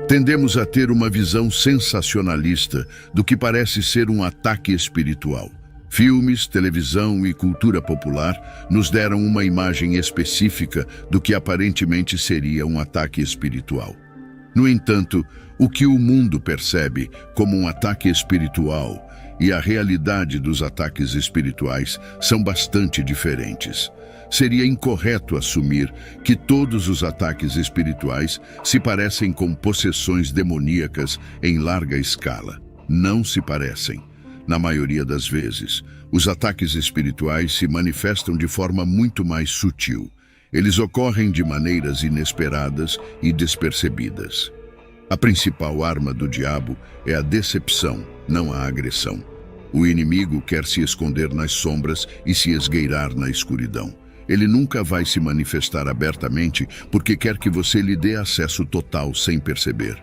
Tendemos a ter uma visão sensacionalista do que parece ser um ataque espiritual. Filmes, televisão e cultura popular nos deram uma imagem específica do que aparentemente seria um ataque espiritual. No entanto, o que o mundo percebe como um ataque espiritual e a realidade dos ataques espirituais são bastante diferentes. Seria incorreto assumir que todos os ataques espirituais se parecem com possessões demoníacas em larga escala. Não se parecem. Na maioria das vezes, os ataques espirituais se manifestam de forma muito mais sutil. Eles ocorrem de maneiras inesperadas e despercebidas. A principal arma do diabo é a decepção, não a agressão. O inimigo quer se esconder nas sombras e se esgueirar na escuridão. Ele nunca vai se manifestar abertamente porque quer que você lhe dê acesso total sem perceber.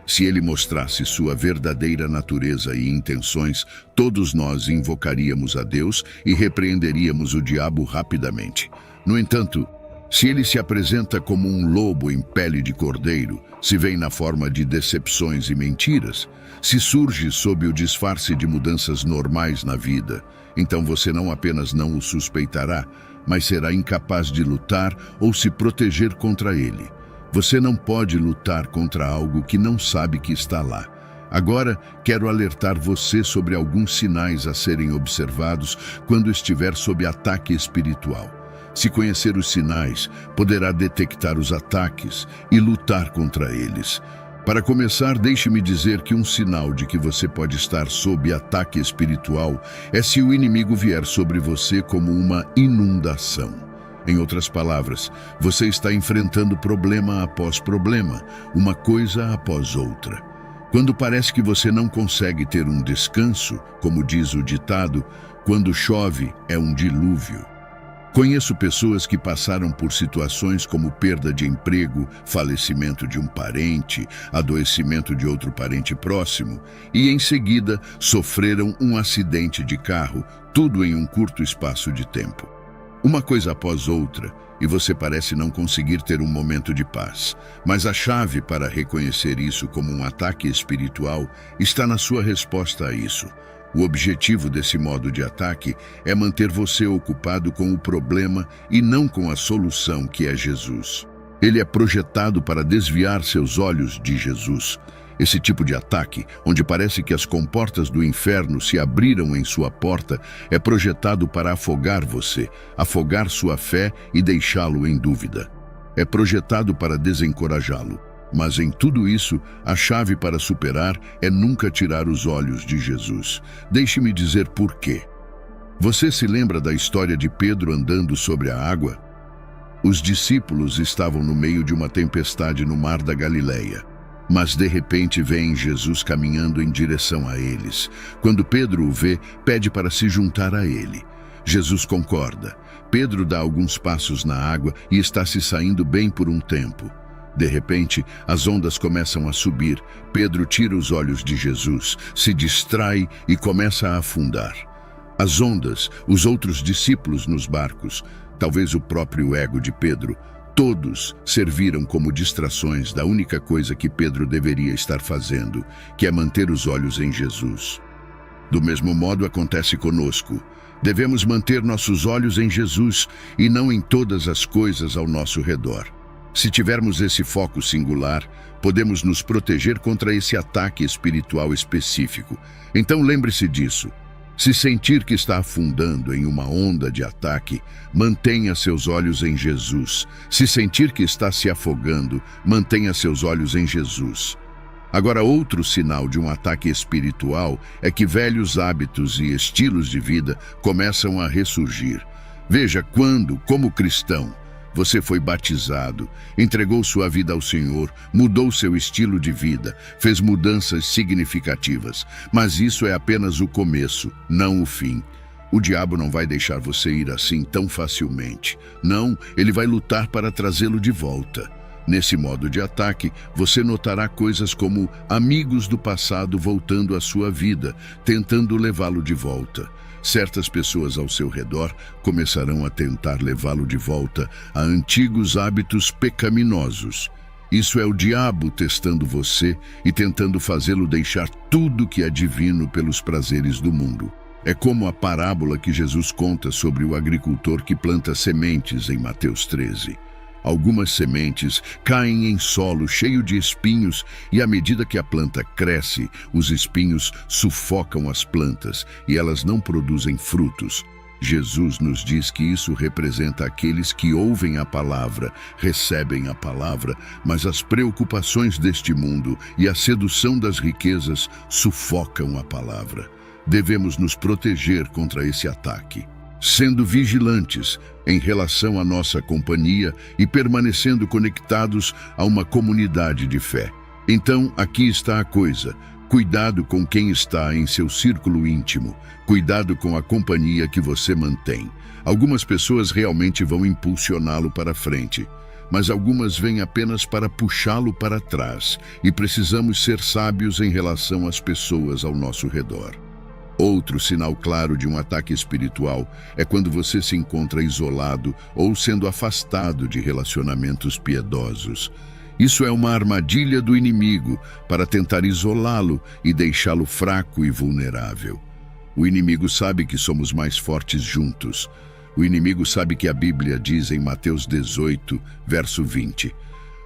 Se ele mostrasse sua verdadeira natureza e intenções, todos nós invocaríamos a Deus e repreenderíamos o diabo rapidamente. No entanto, se ele se apresenta como um lobo em pele de cordeiro, se vem na forma de decepções e mentiras, se surge sob o disfarce de mudanças normais na vida, então você não apenas não o suspeitará, mas será incapaz de lutar ou se proteger contra ele. Você não pode lutar contra algo que não sabe que está lá. Agora, quero alertar você sobre alguns sinais a serem observados quando estiver sob ataque espiritual. Se conhecer os sinais, poderá detectar os ataques e lutar contra eles. Para começar, deixe-me dizer que um sinal de que você pode estar sob ataque espiritual é se o inimigo vier sobre você como uma inundação. Em outras palavras, você está enfrentando problema após problema, uma coisa após outra. Quando parece que você não consegue ter um descanso, como diz o ditado, quando chove é um dilúvio. Conheço pessoas que passaram por situações como perda de emprego, falecimento de um parente, adoecimento de outro parente próximo e, em seguida, sofreram um acidente de carro, tudo em um curto espaço de tempo. Uma coisa após outra, e você parece não conseguir ter um momento de paz. Mas a chave para reconhecer isso como um ataque espiritual está na sua resposta a isso. O objetivo desse modo de ataque é manter você ocupado com o problema e não com a solução, que é Jesus. Ele é projetado para desviar seus olhos de Jesus. Esse tipo de ataque, onde parece que as comportas do inferno se abriram em sua porta, é projetado para afogar você, afogar sua fé e deixá-lo em dúvida. É projetado para desencorajá-lo. Mas em tudo isso, a chave para superar é nunca tirar os olhos de Jesus. Deixe-me dizer por quê. Você se lembra da história de Pedro andando sobre a água? Os discípulos estavam no meio de uma tempestade no mar da Galileia. Mas de repente vem Jesus caminhando em direção a eles. Quando Pedro o vê, pede para se juntar a ele. Jesus concorda. Pedro dá alguns passos na água e está se saindo bem por um tempo. De repente, as ondas começam a subir. Pedro tira os olhos de Jesus, se distrai e começa a afundar. As ondas, os outros discípulos nos barcos, talvez o próprio ego de Pedro, todos serviram como distrações da única coisa que Pedro deveria estar fazendo, que é manter os olhos em Jesus. Do mesmo modo acontece conosco. Devemos manter nossos olhos em Jesus e não em todas as coisas ao nosso redor. Se tivermos esse foco singular, podemos nos proteger contra esse ataque espiritual específico. Então lembre-se disso. Se sentir que está afundando em uma onda de ataque, mantenha seus olhos em Jesus. Se sentir que está se afogando, mantenha seus olhos em Jesus. Agora, outro sinal de um ataque espiritual é que velhos hábitos e estilos de vida começam a ressurgir. Veja quando, como cristão, você foi batizado, entregou sua vida ao Senhor, mudou seu estilo de vida, fez mudanças significativas. Mas isso é apenas o começo, não o fim. O diabo não vai deixar você ir assim tão facilmente. Não, ele vai lutar para trazê-lo de volta. Nesse modo de ataque, você notará coisas como amigos do passado voltando à sua vida, tentando levá-lo de volta. Certas pessoas ao seu redor começarão a tentar levá-lo de volta a antigos hábitos pecaminosos. Isso é o diabo testando você e tentando fazê-lo deixar tudo que é divino pelos prazeres do mundo. É como a parábola que Jesus conta sobre o agricultor que planta sementes em Mateus 13. Algumas sementes caem em solo cheio de espinhos e, à medida que a planta cresce, os espinhos sufocam as plantas e elas não produzem frutos. Jesus nos diz que isso representa aqueles que ouvem a palavra, recebem a palavra, mas as preocupações deste mundo e a sedução das riquezas sufocam a palavra. Devemos nos proteger contra esse ataque, sendo vigilantes em relação à nossa companhia e permanecendo conectados a uma comunidade de fé. Então, aqui está a coisa. Cuidado com quem está em seu círculo íntimo. Cuidado com a companhia que você mantém. Algumas pessoas realmente vão impulsioná-lo para frente, mas algumas vêm apenas para puxá-lo para trás, e precisamos ser sábios em relação às pessoas ao nosso redor. Outro sinal claro de um ataque espiritual é quando você se encontra isolado ou sendo afastado de relacionamentos piedosos. Isso é uma armadilha do inimigo para tentar isolá-lo e deixá-lo fraco e vulnerável. O inimigo sabe que somos mais fortes juntos. O inimigo sabe que a Bíblia diz em Mateus 18, verso 20,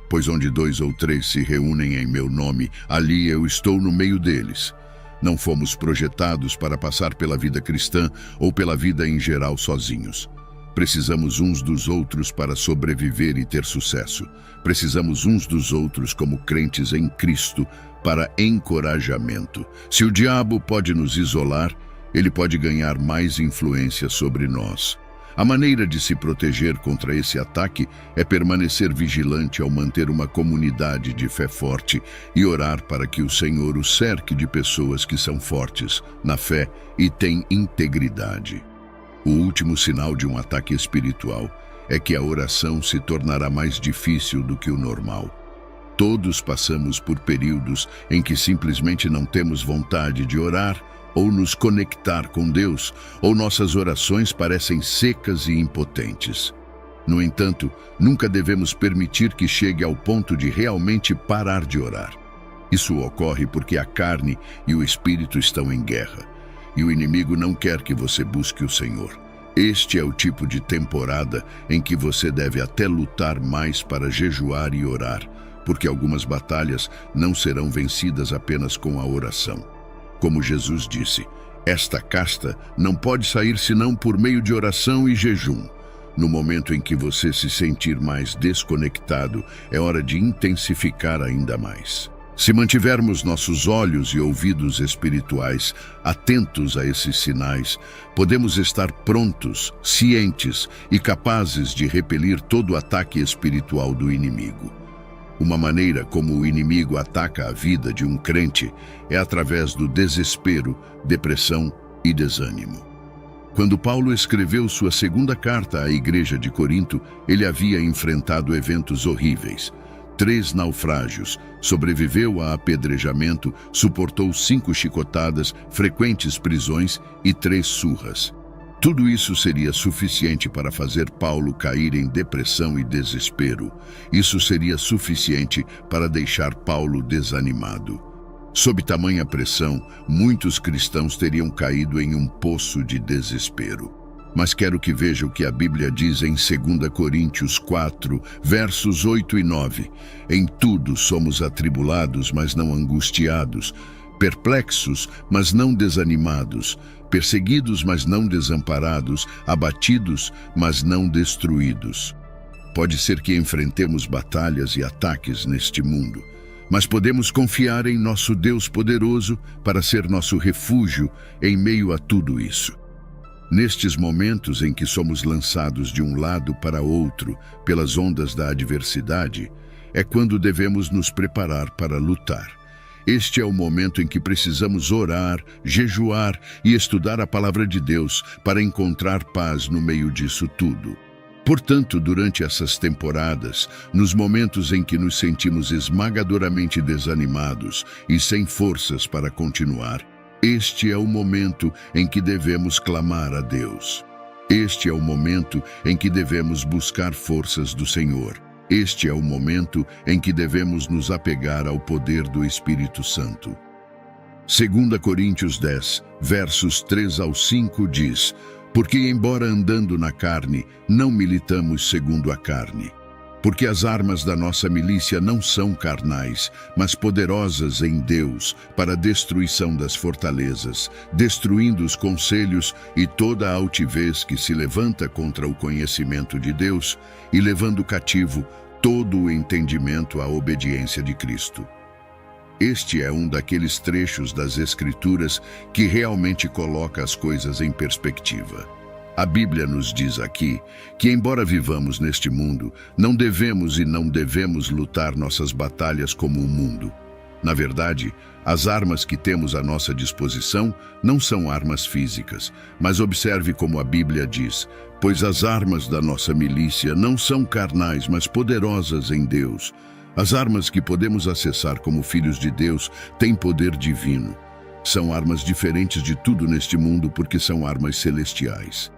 pois onde 2 ou 3 se reúnem em meu nome, ali eu estou no meio deles. Não fomos projetados para passar pela vida cristã ou pela vida em geral sozinhos. Precisamos uns dos outros para sobreviver e ter sucesso. Precisamos uns dos outros como crentes em Cristo para encorajamento. Se o diabo pode nos isolar, ele pode ganhar mais influência sobre nós. A maneira de se proteger contra esse ataque é permanecer vigilante ao manter uma comunidade de fé forte e orar para que o Senhor o cerque de pessoas que são fortes na fé e têm integridade. O último sinal de um ataque espiritual é que a oração se tornará mais difícil do que o normal. Todos passamos por períodos em que simplesmente não temos vontade de orar ou nos conectar com Deus, ou nossas orações parecem secas e impotentes. No entanto, nunca devemos permitir que chegue ao ponto de realmente parar de orar. Isso ocorre porque a carne e o espírito estão em guerra, e o inimigo não quer que você busque o Senhor. Este é o tipo de temporada em que você deve até lutar mais para jejuar e orar, porque algumas batalhas não serão vencidas apenas com a oração. Como Jesus disse, esta casta não pode sair senão por meio de oração e jejum. No momento em que você se sentir mais desconectado, é hora de intensificar ainda mais. Se mantivermos nossos olhos e ouvidos espirituais atentos a esses sinais, podemos estar prontos, cientes e capazes de repelir todo o ataque espiritual do inimigo. Uma maneira como o inimigo ataca a vida de um crente é através do desespero, depressão e desânimo. Quando Paulo escreveu sua segunda carta à igreja de Corinto, ele havia enfrentado eventos horríveis. 3 naufrágios, sobreviveu a apedrejamento, suportou 5 chicotadas, frequentes prisões e 3 surras. Tudo isso seria suficiente para fazer Paulo cair em depressão e desespero. Isso seria suficiente para deixar Paulo desanimado. Sob tamanha pressão, muitos cristãos teriam caído em um poço de desespero. Mas quero que veja o que a Bíblia diz em 2 Coríntios 4, versos 8 e 9. Em tudo somos atribulados, mas não angustiados, perplexos, mas não desanimados, perseguidos, mas não desamparados, abatidos, mas não destruídos. Pode ser que enfrentemos batalhas e ataques neste mundo, mas podemos confiar em nosso Deus poderoso para ser nosso refúgio em meio a tudo isso. Nestes momentos em que somos lançados de um lado para outro pelas ondas da adversidade, é quando devemos nos preparar para lutar. Este é o momento em que precisamos orar, jejuar e estudar a palavra de Deus para encontrar paz no meio disso tudo. Portanto, durante essas temporadas, nos momentos em que nos sentimos esmagadoramente desanimados e sem forças para continuar, este é o momento em que devemos clamar a Deus. Este é o momento em que devemos buscar forças do Senhor. Este é o momento em que devemos nos apegar ao poder do Espírito Santo. 2 Coríntios 10, versos 3 ao 5 diz: Porque embora andando na carne, não militamos segundo a carne. Porque as armas da nossa milícia não são carnais, mas poderosas em Deus para a destruição das fortalezas, destruindo os conselhos e toda a altivez que se levanta contra o conhecimento de Deus e levando cativo todo o entendimento à obediência de Cristo. Este é um daqueles trechos das Escrituras que realmente coloca as coisas em perspectiva. A Bíblia nos diz aqui que, embora vivamos neste mundo, não devemos lutar nossas batalhas como o mundo. Na verdade, as armas que temos à nossa disposição não são armas físicas, mas observe como a Bíblia diz: pois as armas da nossa milícia não são carnais, mas poderosas em Deus. As armas que podemos acessar como filhos de Deus têm poder divino. São armas diferentes de tudo neste mundo porque são armas celestiais.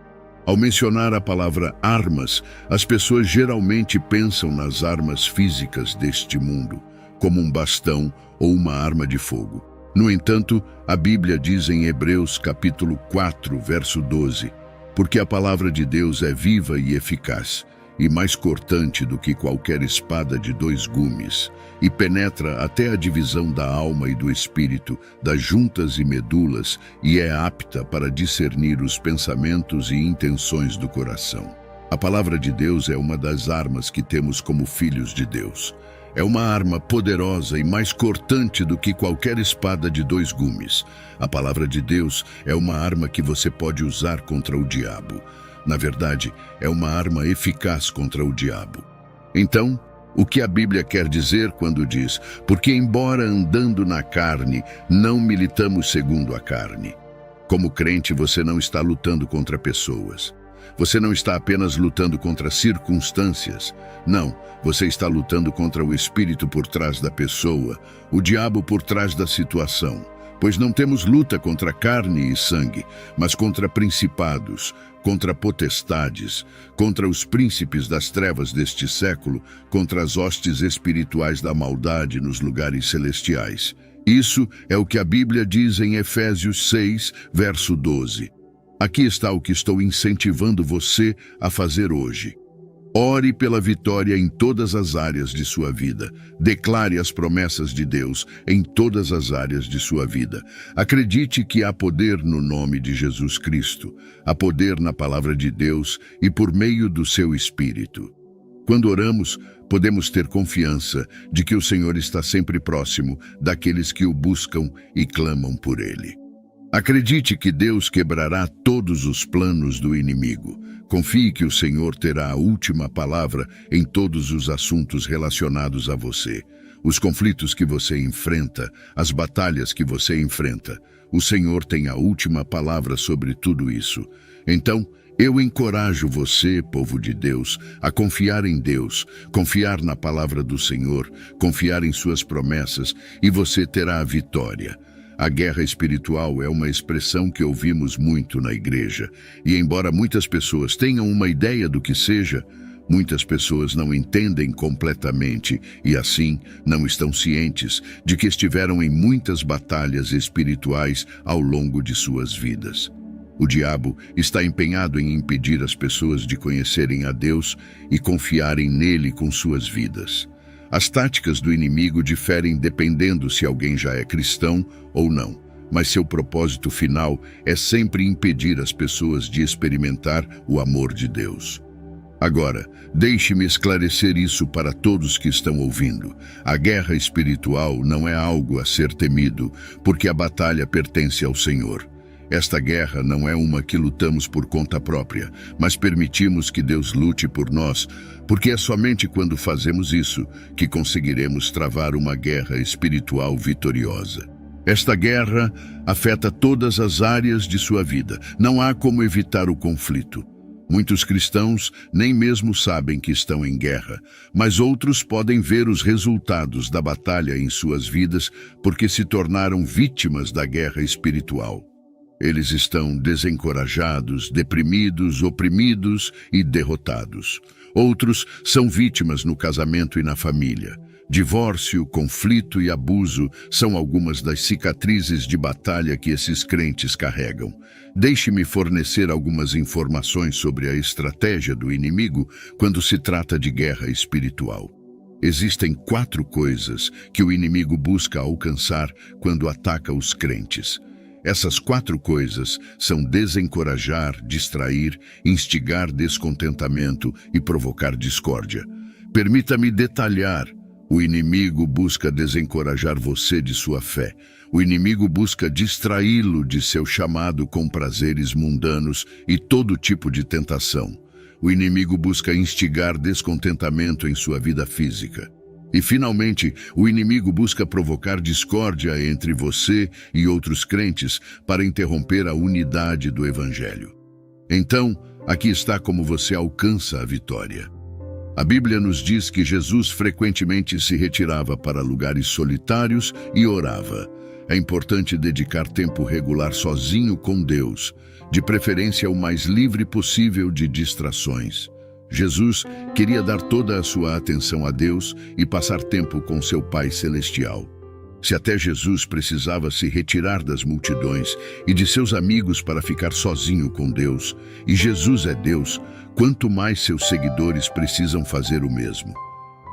Ao mencionar a palavra armas, as pessoas geralmente pensam nas armas físicas deste mundo, como um bastão ou uma arma de fogo. No entanto, a Bíblia diz em Hebreus capítulo 4, verso 12, porque a palavra de Deus é viva e eficaz, e mais cortante do que qualquer espada de 2 gumes, e penetra até a divisão da alma e do espírito, das juntas e medulas, e é apta para discernir os pensamentos e intenções do coração. A palavra de Deus é uma das armas que temos como filhos de Deus. É uma arma poderosa e mais cortante do que qualquer espada de 2 gumes. A palavra de Deus é uma arma que você pode usar contra o diabo. Na verdade, é uma arma eficaz contra o diabo. Então, o que a Bíblia quer dizer quando diz: porque embora andando na carne, não militamos segundo a carne? Como crente, você não está lutando contra pessoas. Você não está apenas lutando contra circunstâncias. Não, você está lutando contra o espírito por trás da pessoa, o diabo por trás da situação. Pois não temos luta contra carne e sangue, mas contra principados, contra potestades, contra os príncipes das trevas deste século, contra as hostes espirituais da maldade nos lugares celestiais. Isso é o que a Bíblia diz em Efésios 6, verso 12. Aqui está o que estou incentivando você a fazer hoje. Ore pela vitória em todas as áreas de sua vida. Declare as promessas de Deus em todas as áreas de sua vida. Acredite que há poder no nome de Jesus Cristo. Há poder na palavra de Deus e por meio do seu Espírito. Quando oramos, podemos ter confiança de que o Senhor está sempre próximo daqueles que o buscam e clamam por Ele. Acredite que Deus quebrará todos os planos do inimigo. Confie que o Senhor terá a última palavra em todos os assuntos relacionados a você. Os conflitos que você enfrenta, as batalhas que você enfrenta. O Senhor tem a última palavra sobre tudo isso. Então, eu encorajo você, povo de Deus, a confiar em Deus, confiar na palavra do Senhor, confiar em suas promessas, e você terá a vitória. A guerra espiritual é uma expressão que ouvimos muito na igreja, e embora muitas pessoas tenham uma ideia do que seja, muitas pessoas não entendem completamente e, assim, não estão cientes de que estiveram em muitas batalhas espirituais ao longo de suas vidas. O diabo está empenhado em impedir as pessoas de conhecerem a Deus e confiarem nele com suas vidas. As táticas do inimigo diferem dependendo se alguém já é cristão ou não, mas seu propósito final é sempre impedir as pessoas de experimentar o amor de Deus. Agora, deixe-me esclarecer isso para todos que estão ouvindo. A guerra espiritual não é algo a ser temido, porque a batalha pertence ao Senhor. Esta guerra não é uma que lutamos por conta própria, mas permitimos que Deus lute por nós, porque é somente quando fazemos isso que conseguiremos travar uma guerra espiritual vitoriosa. Esta guerra afeta todas as áreas de sua vida. Não há como evitar o conflito. Muitos cristãos nem mesmo sabem que estão em guerra, mas outros podem ver os resultados da batalha em suas vidas porque se tornaram vítimas da guerra espiritual. Eles estão desencorajados, deprimidos, oprimidos e derrotados. Outros são vítimas no casamento e na família. Divórcio, conflito e abuso são algumas das cicatrizes de batalha que esses crentes carregam. Deixe-me fornecer algumas informações sobre a estratégia do inimigo quando se trata de guerra espiritual. Existem 4 coisas que o inimigo busca alcançar quando ataca os crentes. Essas 4 coisas são desencorajar, distrair, instigar descontentamento e provocar discórdia. Permita-me detalhar. O inimigo busca desencorajar você de sua fé. O inimigo busca distraí-lo de seu chamado com prazeres mundanos e todo tipo de tentação. O inimigo busca instigar descontentamento em sua vida física. E, finalmente, o inimigo busca provocar discórdia entre você e outros crentes para interromper a unidade do Evangelho. Então, aqui está como você alcança a vitória. A Bíblia nos diz que Jesus frequentemente se retirava para lugares solitários e orava. É importante dedicar tempo regular sozinho com Deus, de preferência o mais livre possível de distrações. Jesus queria dar toda a sua atenção a Deus e passar tempo com seu Pai Celestial. Se até Jesus precisava se retirar das multidões e de seus amigos para ficar sozinho com Deus, e Jesus é Deus, quanto mais seus seguidores precisam fazer o mesmo.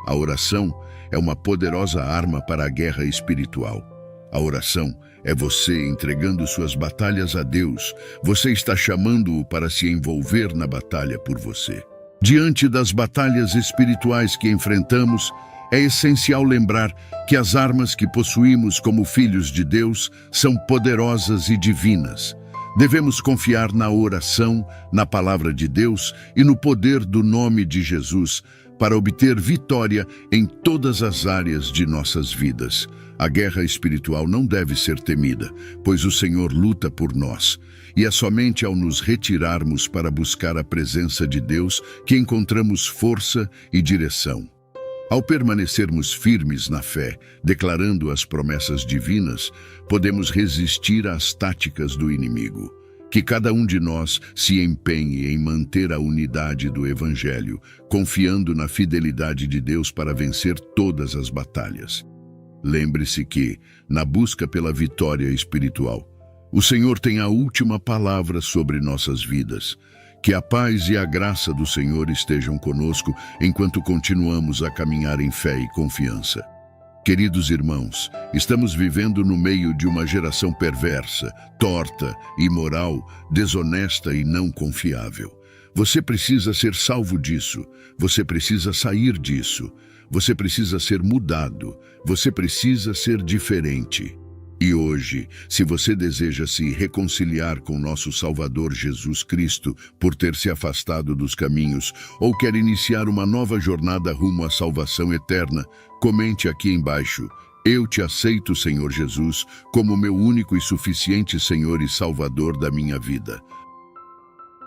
A oração é uma poderosa arma para a guerra espiritual. A oração é você entregando suas batalhas a Deus. Você está chamando-o para se envolver na batalha por você. Diante das batalhas espirituais que enfrentamos, é essencial lembrar que as armas que possuímos como filhos de Deus são poderosas e divinas. Devemos confiar na oração, na palavra de Deus e no poder do nome de Jesus para obter vitória em todas as áreas de nossas vidas. A guerra espiritual não deve ser temida, pois o Senhor luta por nós. E é somente ao nos retirarmos para buscar a presença de Deus que encontramos força e direção. Ao permanecermos firmes na fé, declarando as promessas divinas, podemos resistir às táticas do inimigo. Que cada um de nós se empenhe em manter a unidade do Evangelho, confiando na fidelidade de Deus para vencer todas as batalhas. Lembre-se que, na busca pela vitória espiritual, o Senhor tem a última palavra sobre nossas vidas. Que a paz e a graça do Senhor estejam conosco enquanto continuamos a caminhar em fé e confiança. Queridos irmãos, estamos vivendo no meio de uma geração perversa, torta, imoral, desonesta e não confiável. Você precisa ser salvo disso. Você precisa sair disso. Você precisa ser mudado. Você precisa ser diferente. E hoje, se você deseja se reconciliar com nosso Salvador Jesus Cristo por ter se afastado dos caminhos ou quer iniciar uma nova jornada rumo à salvação eterna, comente aqui embaixo: eu te aceito, Senhor Jesus, como meu único e suficiente Senhor e Salvador da minha vida.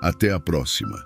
Até a próxima.